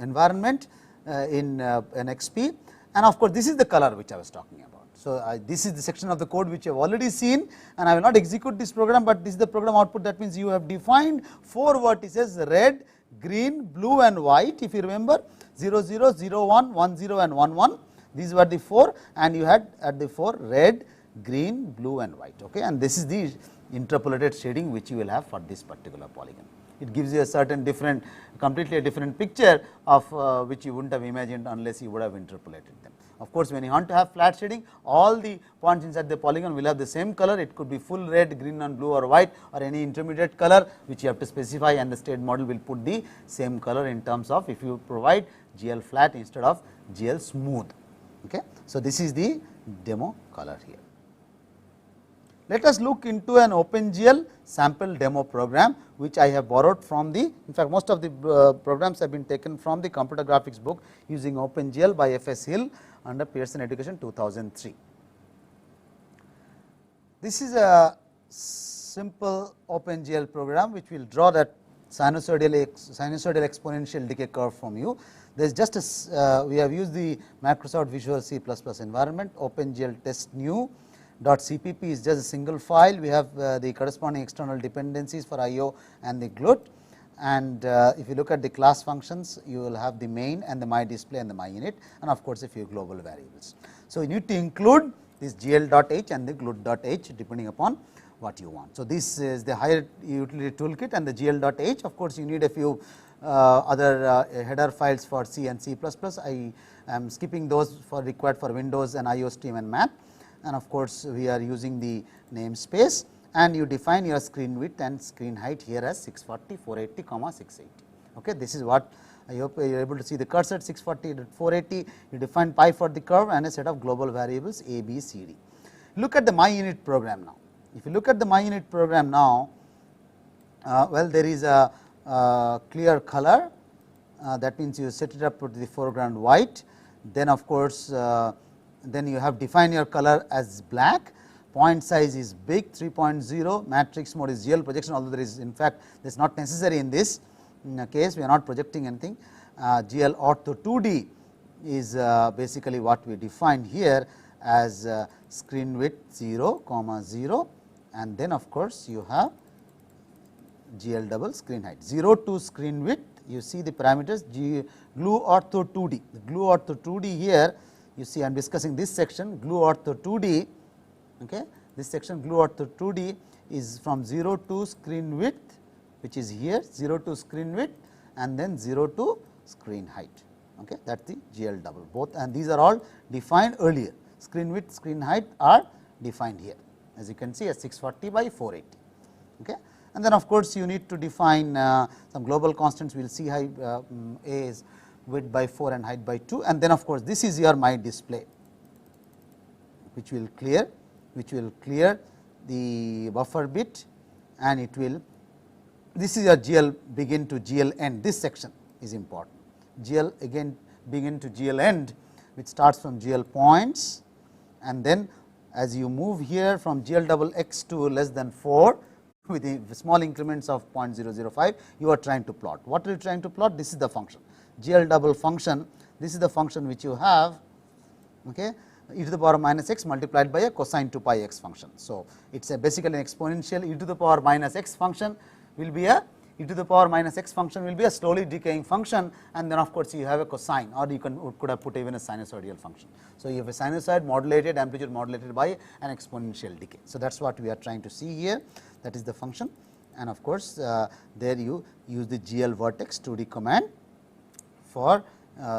environment in an XP, and of course, this is the color which I was talking about. So, this is the section of the code which you have already seen, and I will not execute this program, but this is the program output. That means, you have defined 4 vertices red, green, blue and white. If you remember 0 0, 0 1, 1 0 and 1 1, these were the 4, and you had at the 4 red, green, blue and white. Okay. And this is the interpolated shading which you will have for this particular polygon. It gives you a certain different, completely a different picture of which you would not have imagined unless you would have interpolated them. Of course, when you want to have flat shading, all the points inside the polygon will have the same color. It could be full red, green and blue or white, or any intermediate color which you have to specify, and the state model will put the same color in terms of if you provide GL flat instead of GL smooth. Okay. So, this is the demo color here. Let us look into an OpenGL sample demo program, which I have borrowed from the, in fact, most of the programs have been taken from the computer graphics book using OpenGL by F.S. Hill under Pearson Education 2003. This is a simple OpenGL program which will draw that sinusoidal exponential decay curve from you. There is just a, we have used the Microsoft Visual C++ environment. OpenGL test new .cpp is just a single file. We have the corresponding external dependencies for IO and the GLUT, and if you look at the class functions, you will have the main and the my display and the my init, and of course, a few global variables. So, you need to include this gl.h and the glut.h depending upon what you want. So, this is the higher utility toolkit, and the gl.h, of course, you need a few other header files for C and C++. I am skipping those for required for Windows and IO Stream and math. And of course, we are using the namespace, and you define your screen width and screen height here as 640, 480, 680. Okay, this is what I hope you are able to see the cursor at 640 to 480. You define pi for the curve and a set of global variables A, B, C, D. Look at the my unit program now. If you look at the my unit program now, well, there is a clear color. That means you set it up to the foreground white. Then of course, then you have defined your color as black, point size is big 3.0, matrix mode is GL projection, although there is in fact this is not necessary in this case, we are not projecting anything. GL ortho 2D is basically what we defined here as screen width 0, 0, and then of course, you have GL double screen height. 0 to screen width, you see the parameters glue ortho 2D. The glue ortho 2D here, you see I am discussing this section glue ortho 2D. Okay. This section glue ortho 2D is from 0 to screen width, which is here 0 to screen width and then 0 to screen height. Okay. That is the GL double both, and these are all defined earlier. Screen width, screen height are defined here, as you can see as 640 by 480. Okay. And then of course, you need to define some global constants. We will see how A is width by 4 and height by 2, and then of course, this is your my display, which will clear the buffer bit, and it will, this is your GL begin to GL end. This section is important. GL again begin to GL end, which starts from GL points, and then as you move here from GL double x to less than 4 with the small increments of 0.005, you are trying to plot. What are you trying to plot? This is the function GL double function. This is the function which you have, okay, e to the power minus x multiplied by a cosine 2 pi x function. So, it is a basically an exponential e to the power minus x function will be a e to the power minus x function will be a slowly decaying function, and then of course, you have a cosine, or you could have put even a sinusoidal function. So, you have a sinusoid modulated amplitude modulated by an exponential decay. So, that is what we are trying to see here, that is the function, and of course, there you use the GL vertex 2D command for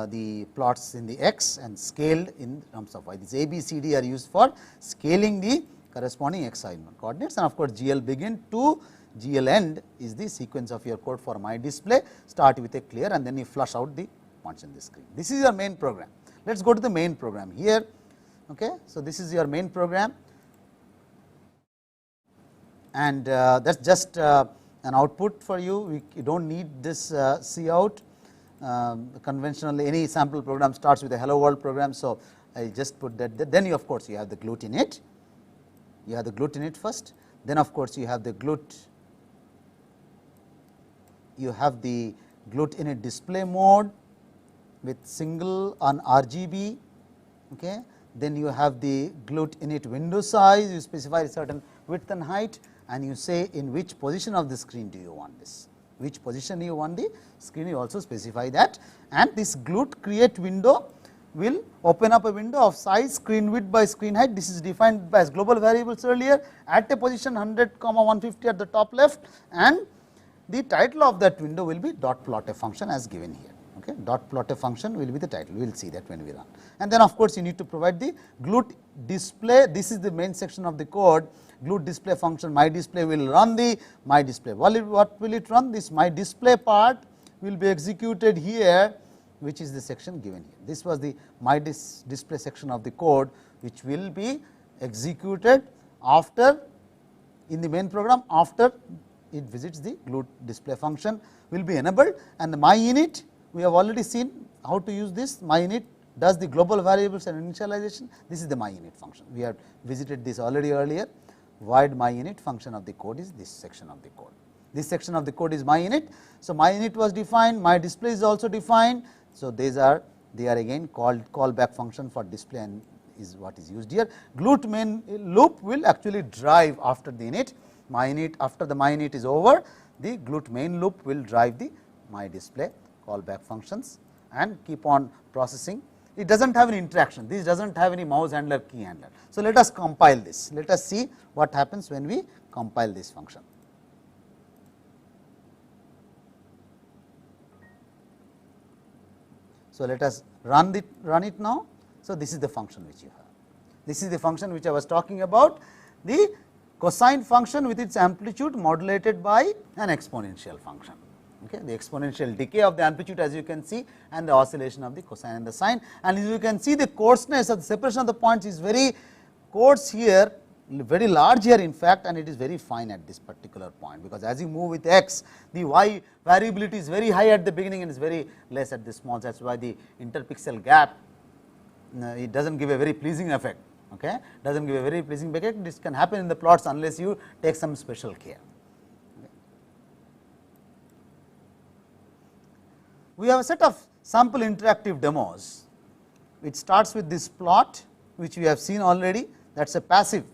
the plots in the x and scaled in terms of y. This A, B, C, D are used for scaling the corresponding x, y coordinates, and of course, GL begin to GL end is the sequence of your code for my display. Start with a clear and then you flush out the points in the screen. This is your main program. Let us go to the main program here. Okay. So, this is your main program, and that is just an output for you. You do not need this C out. Conventionally, any sample program starts with a hello world program. So, I just put that. Then you of course, you have the GLUT in it. You have the GLUT in it first. Then of course, you have the GLUT. You have the GLUT init display mode with single on RGB. Okay. Then you have the GLUT init window size. You specify a certain width and height, and you say in which position of the screen do you want this. Which position you want the screen, you also specify that, and this GLUT create window will open up a window of size, screen width by screen height. This is defined as global variables earlier at a position 100, 150 at the top left, and the title of that window will be dot plot a function as given here. Okay. Dot plot a function will be the title, we will see that when we run. And then of course, you need to provide the GLUT display. This is the main section of the code. GLUT display function my display will run the my display. What will it run? This my display part will be executed here, which is the section given here. This was the my display section of the code, which will be executed after in the main program after it visits the GLUT display function will be enabled, and the my init we have already seen how to use this. My init does the global variables and initialization. This is the my init function. We have visited this already earlier. Void my init function of the code is this section of the code. This section of the code is my init. So, my init was defined, my display is also defined. So, they are again called callback function for display and is what is used here. GLUT main loop will actually drive after the init. My init, after the my init is over, the GLUT main loop will drive the my display callback functions and keep on processing. It does not have any interaction, this does not have any mouse handler, key handler. So, let us compile this, let us see what happens when we compile this function. So, let us run it now. So, this is the function which you have. This is the function which I was talking about, the cosine function with its amplitude modulated by an exponential function. Okay, the exponential decay of the amplitude, as you can see, and the oscillation of the cosine and the sine, and as you can see the coarseness of the separation of the points is very coarse here, very large here in fact, and it is very fine at this particular point, because as you move with x, the y variability is very high at the beginning and is very less at the small. That is why the interpixel gap, it does not give a very pleasing effect. Okay, does not give a very pleasing effect. This can happen in the plots unless you take some special care. We have a set of sample interactive demos. It starts with this plot, which we have seen already. That is a passive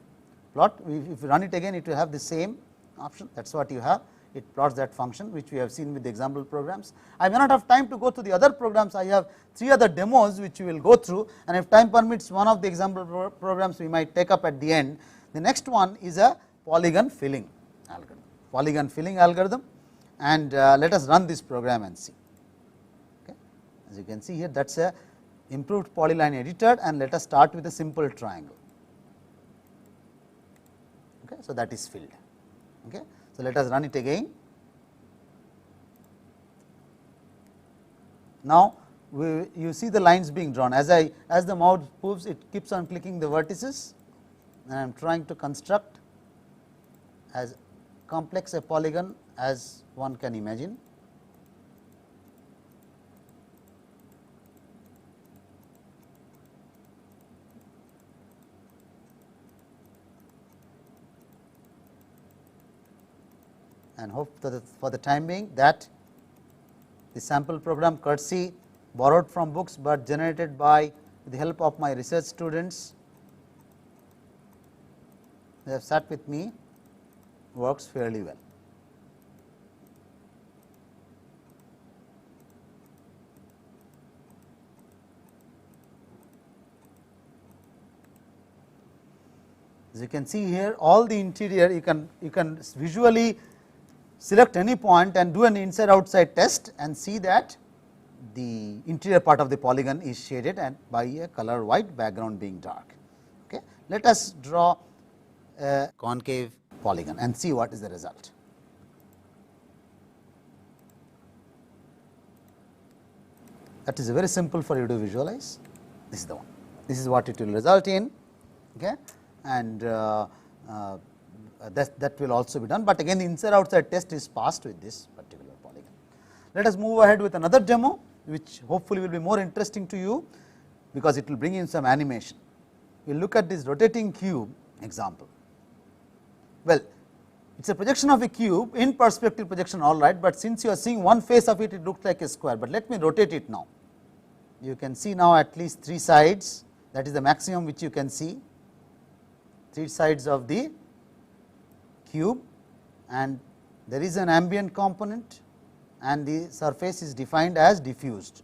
plot. If you run it again, it will have the same option. That is what you have. it plots that function which we have seen with the example programs. I may not have time to go through the other programs. I have 3 other demos which we will go through, and if time permits, one of the example programs we might take up at the end. The next one is a polygon filling algorithm, and let us run this program and see. Okay. As you can see here, that is a improved polyline editor, and let us start with a simple triangle. Okay. So, that is filled. Okay. So, let us run it again. Now, you see the lines being drawn as the mouse moves, it keeps on clicking the vertices, and I am trying to construct as complex a polygon as one can imagine. And hope that for the time being that the sample program, courtesy borrowed from books, but generated by the help of my research students, they have sat with me, works fairly well. As you can see here, all the interior you can visually select any point and do an inside outside test and see that the interior part of the polygon is shaded and by a color white, background being dark. Okay. Let us draw a concave polygon and see what is the result. That is very simple for you to visualize. This is the one. This is what it will result in. Okay. And that will also be done, but again the inside outside test is passed with this particular polygon. Let us move ahead with another demo which hopefully will be more interesting to you, because it will bring in some animation. We will look at this rotating cube example. Well, it is a projection of a cube in perspective projection, all right, but since you are seeing one face of it, it looks like a square, but let me rotate it now. You can see now at least 3 sides, that is the maximum which you can see, 3 sides of the cube, and there is an ambient component, and the surface is defined as diffused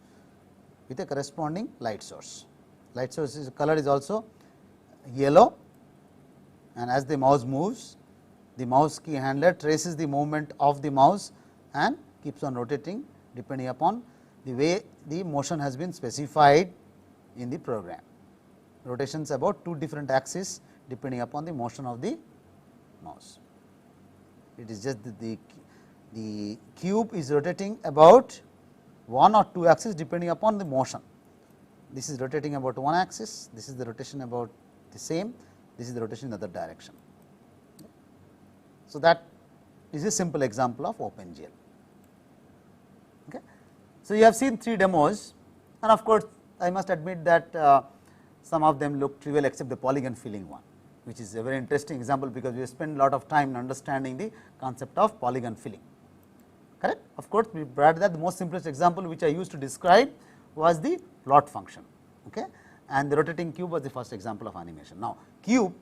with a corresponding light source. Light source color is also yellow, and as the mouse moves, the mouse key handler traces the movement of the mouse and keeps on rotating depending upon the way the motion has been specified in the program. Rotations about 2 different axes depending upon the motion of the mouse. It is just the cube is rotating about 1 or 2 axes depending upon the motion. This is rotating about 1 axis, this is the rotation about the same, this is the rotation in the other direction. So, that is a simple example of OpenGL. Okay. So, you have seen 3 demos, and of course, I must admit that some of them look trivial except the polygon filling one, which is a very interesting example, because we have spent a lot of time in understanding the concept of polygon filling. Correct? Of course, we brought that the most simplest example which I used to describe was the plot function, okay, and the rotating cube was the first example of animation. Now, cube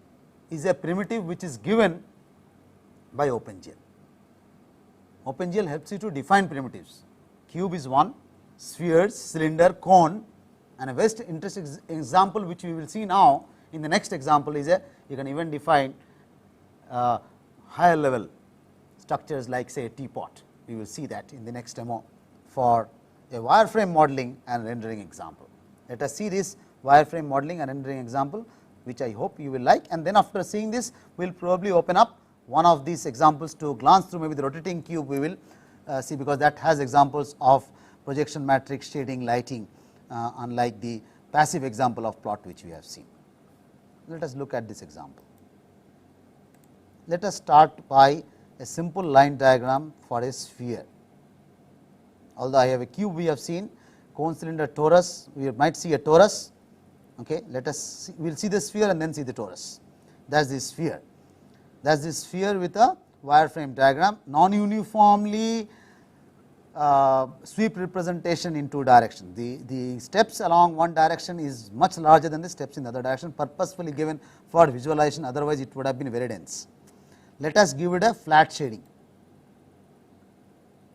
is a primitive which is given by OpenGL. OpenGL helps you to define primitives. Cube is one, spheres, cylinder, cone, and a very interesting example which we will see now in the next example is you can even define higher level structures like say a teapot. We will see that in the next demo for a wireframe modeling and rendering example. Let us see this wireframe modeling and rendering example, which I hope you will like, and then after seeing this we will probably open up one of these examples to glance through. Maybe the rotating cube we will see, because that has examples of projection matrix, shading, lighting, unlike the passive example of plot which we have seen. Let us look at this example. Let us start by a simple line diagram for a sphere. Although I have a cube, we have seen cone, cylinder, torus, we might see a torus. Okay, let us see, we will see the sphere and then see the torus. That is the sphere. That is the sphere with a wireframe diagram, non-uniformly sweep representation in 2 directions. The steps along one direction is much larger than the steps in the other direction, purposefully given for visualization, otherwise it would have been very dense. Let us give it a flat shading.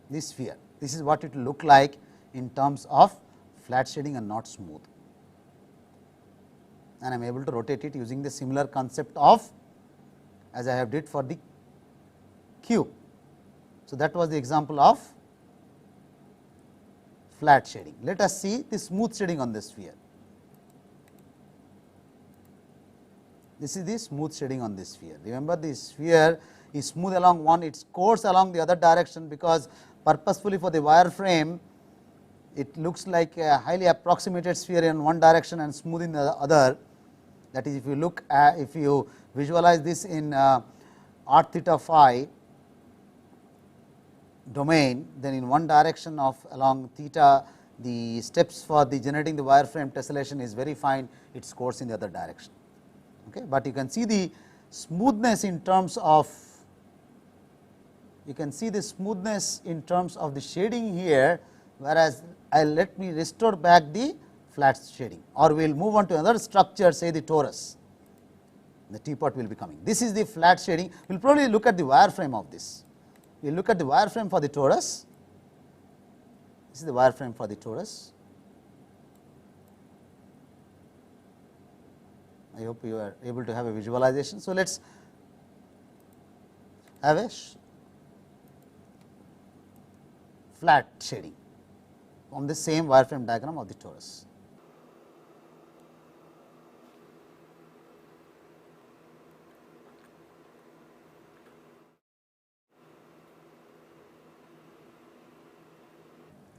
this sphere. This is what it will look like in terms of flat shading and not smooth, and I am able to rotate it using the similar concept of as I have did for the cube. So, that was the example of flat shading. Let us see the smooth shading on the sphere. This is the smooth shading on this sphere. Remember, the sphere is smooth along one, it coarse along the other direction, because purposefully for the wireframe it looks like a highly approximated sphere in one direction and smooth in the other. That is, if you look at, if you visualize this in r theta phi domain, then in one direction of along theta, the steps for the generating the wireframe tessellation is very fine, it is coarse in the other direction. Okay. But you can see the smoothness in terms of, you can see the smoothness in terms of the shading here, whereas I will let me restore back the flat shading, or we will move on to another structure, say the torus, the teapot will be coming. This is the flat shading. We will probably look at the wireframe of this. We will look at the wireframe for the torus. This is the wireframe for the torus. I hope you are able to have a visualization. So, let us have a flat shading on the same wireframe diagram of the torus.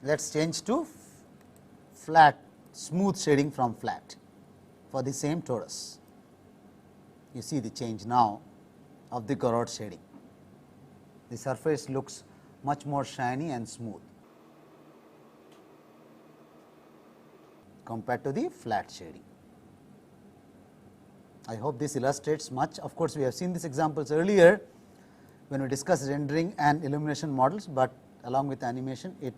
Let us change to flat, smooth shading from flat for the same torus. You see the change now of the garrote shading. The surface looks much more shiny and smooth compared to the flat shading. I hope this illustrates much. Of course, we have seen these examples earlier when we discussed rendering and illumination models, but along with animation it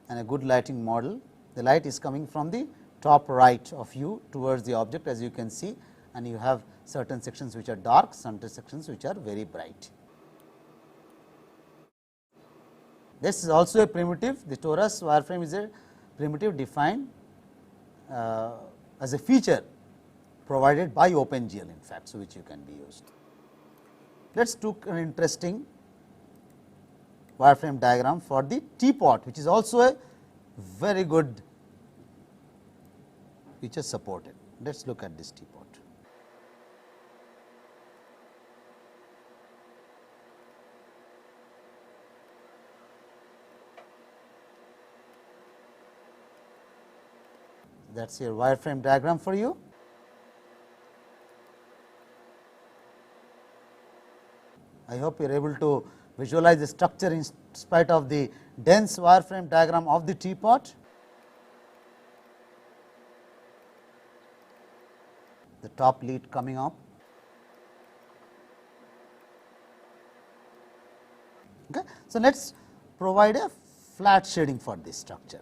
and a good lighting model. The light is coming from the top right of you towards the object, as you can see, and you have certain sections which are dark, certain sections which are very bright. This is also a primitive, the torus wireframe is a primitive defined as a feature provided by OpenGL, in fact, so which you can be used. Let us take an interesting wireframe diagram for the teapot, which is also a very good feature supported. Let us look at this teapot. That is your wireframe diagram for you. I hope you are able to visualize the structure in spite of the dense wireframe diagram of the teapot. The top lead coming up. Okay. So, let us provide a flat shading for this structure.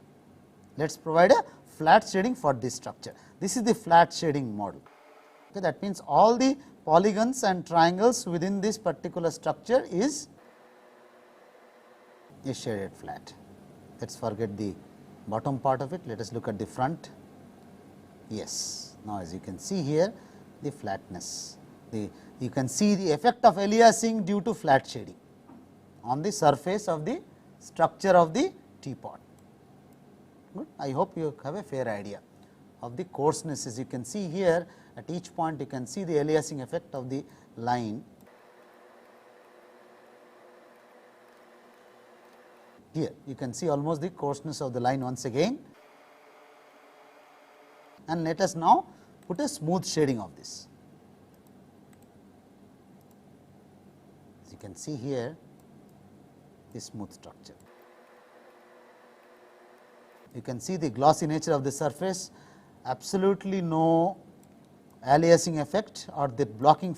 Let us provide a flat shading for this structure. This is the flat shading model. Okay. That means, all the polygons and triangles within this particular structure is shaded flat. Let us forget the bottom part of it. Let us look at the front. Yes. Now, as you can see here, the flatness, you can see the effect of aliasing due to flat shading on the surface of the structure of the teapot. Good. I hope you have a fair idea of the coarseness. As you can see here, at each point you can see the aliasing effect of the line. Here you can see almost the coarseness of the line once again, and let us now put a smooth shading of this. As you can see here, the smooth structure. You can see the glossy nature of the surface, absolutely no aliasing effect or the blocking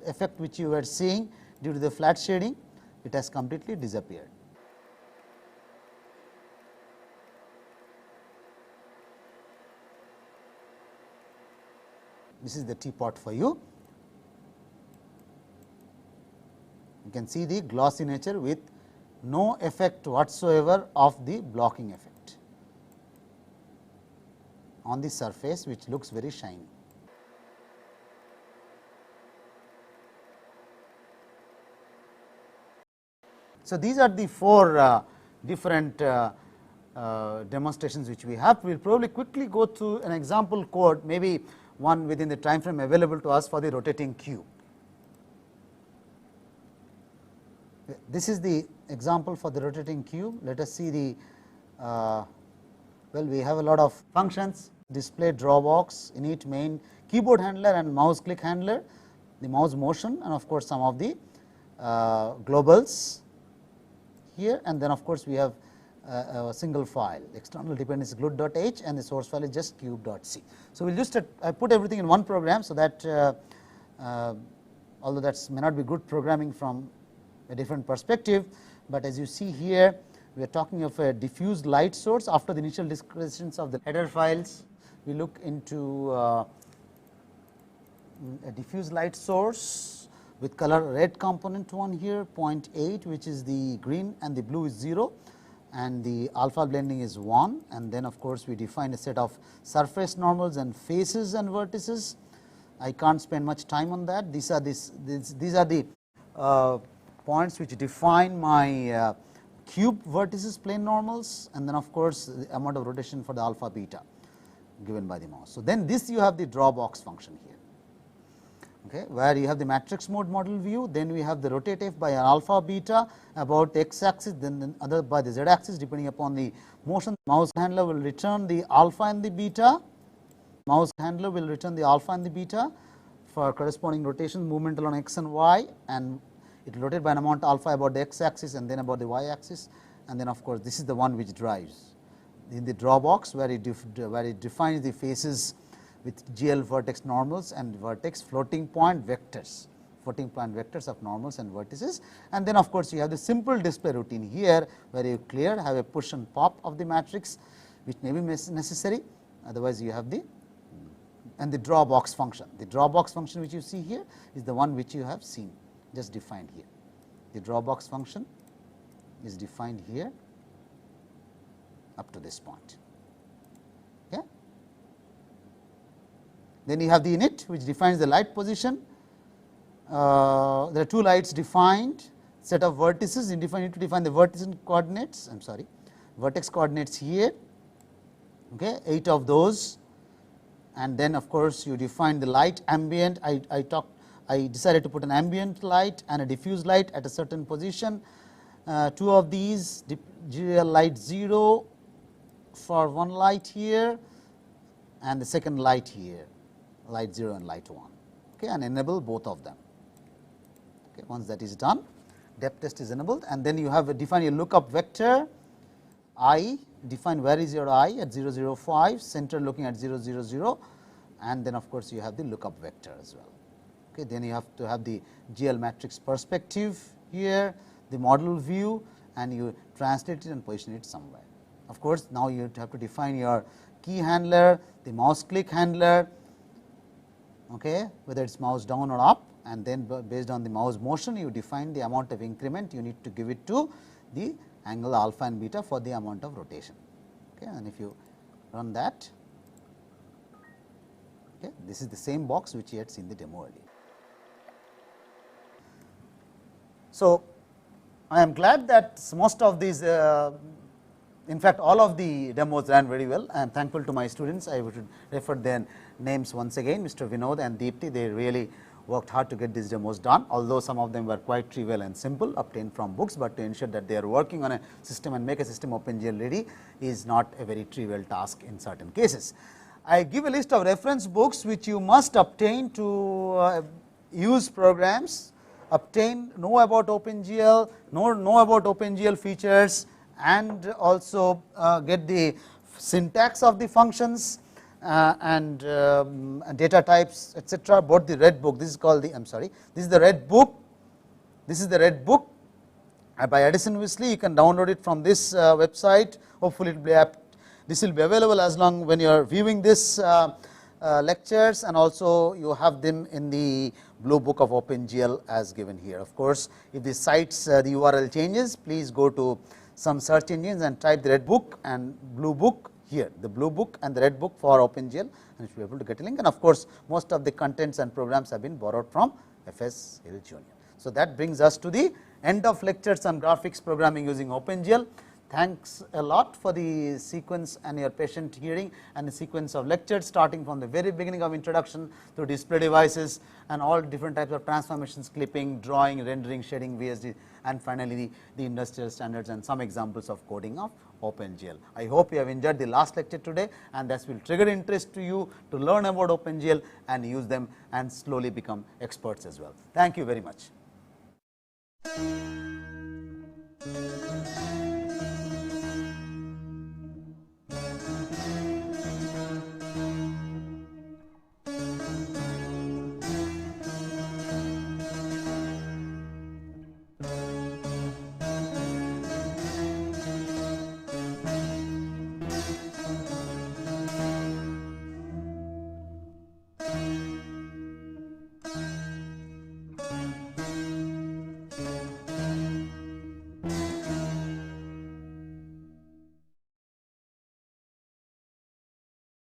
effect which you were seeing due to the flat shading, it has completely disappeared. This is the teapot for you. You can see the glossy nature with no effect whatsoever of the blocking effect on the surface, which looks very shiny. So, these are the 4 different demonstrations which we have. We will probably quickly go through an example code, maybe one within the time frame available to us for the rotating cube. This is the example for the rotating cube. Let us see the well, we have a lot of functions: display, draw box, init, main, keyboard handler and mouse click handler, the mouse motion, and of course, some of the globals here, and then of course, we have a single file, external dependency glut.h, and the source file is just cube.c. So, we will just I put everything in one program, so that although that may not be good programming from a different perspective, but as you see here, we are talking of a diffuse light source. After the initial descriptions of the header files, we look into a diffuse light source with color red component 1 here, 0.8, which is the green, and the blue is 0, and the alpha blending is 1, and then of course, we define a set of surface normals and faces and vertices. I can't spend much time on that. These are the points which define my cube vertices plane normals, and then of course, the amount of rotation for the alpha beta given by the mouse. So, then this you have the draw box function here, okay, where you have the matrix mode model view, then we have the rotate f by an alpha beta about the x axis, then other by the z axis depending upon the motion. Mouse handler will return the alpha and the beta, mouse handler will return the alpha and the beta for corresponding rotation movement along x and y, and it will rotate by an amount alpha about the x axis and then about the y axis, and then of course, this is the one which drives in the draw box, where it defines the faces with GL vertex normals and vertex floating point vectors of normals and vertices, and then of course, you have the simple display routine here, where you clear have a push and pop of the matrix, which may be necessary, otherwise you have the and the draw box function. The draw box function which you see here is the one which you have seen just defined here. The draw box function is defined here up to this point. Okay. Then you have the init, which defines the light position. There are 2 lights defined, set of vertices. You need to define the vertex coordinates. I am sorry, vertex coordinates here. Okay, 8 of those, and then of course, you define the light ambient. I decided to put an ambient light and a diffuse light at a certain position. 2 of these, GL light 0 for one light here, and the second light here, light 0 and light 1, okay, and enable both of them. Okay, once that is done, depth test is enabled, and then you have define your lookup vector I, define where is your I at 0, 0, 5, center looking at 0, 0, 0, and then of course, you have the lookup vector as well. Okay, then you have to have the GL matrix perspective here, the model view, and you translate it and position it somewhere. Of course, now you have to define your key handler, the mouse click handler, okay, whether it is mouse down or up, and then based on the mouse motion, you define the amount of increment you need to give it to the angle alpha and beta for the amount of rotation. Okay, and if you run that, okay, this is the same box which you had seen the demo earlier. So, I am glad that most of these, in fact, all of the demos ran very well. I am thankful to my students. I would refer their names once again, Mr. Vinod and Dept. They really worked hard to get these demos done, although some of them were quite trivial and simple, obtained from books, but to ensure that they are working on a system and make a system OpenGL ready is not a very trivial task in certain cases. I give a list of reference books which you must obtain to use programs, know about OpenGL, know about OpenGL features, and also get the syntax of the functions and data types, etc. Both the red book, this is called the, I am sorry, this is the red book, this is the red book by Addison Wesley. You can download it from this website. Hopefully, it will be this will be available as long when you are viewing this lectures, and also you have them in the blue book of OpenGL as given here. Of course, if the sites the URL changes, please go to some search engines and type the red book and blue book here, the blue book and the red book for OpenGL, and you should be able to get a link. And of course, most of the contents and programs have been borrowed from FS Hill Junior. So, that brings us to the end of lectures on graphics programming using OpenGL. Thanks a lot for the sequence and your patient hearing and the sequence of lectures, starting from the very beginning of introduction to display devices and all different types of transformations, clipping, drawing, rendering, shading, VSD, and finally the industrial standards and some examples of coding of OpenGL. I hope you have enjoyed the last lecture today, and this will trigger interest to you to learn about OpenGL and use them and slowly become experts as well. Thank you very much.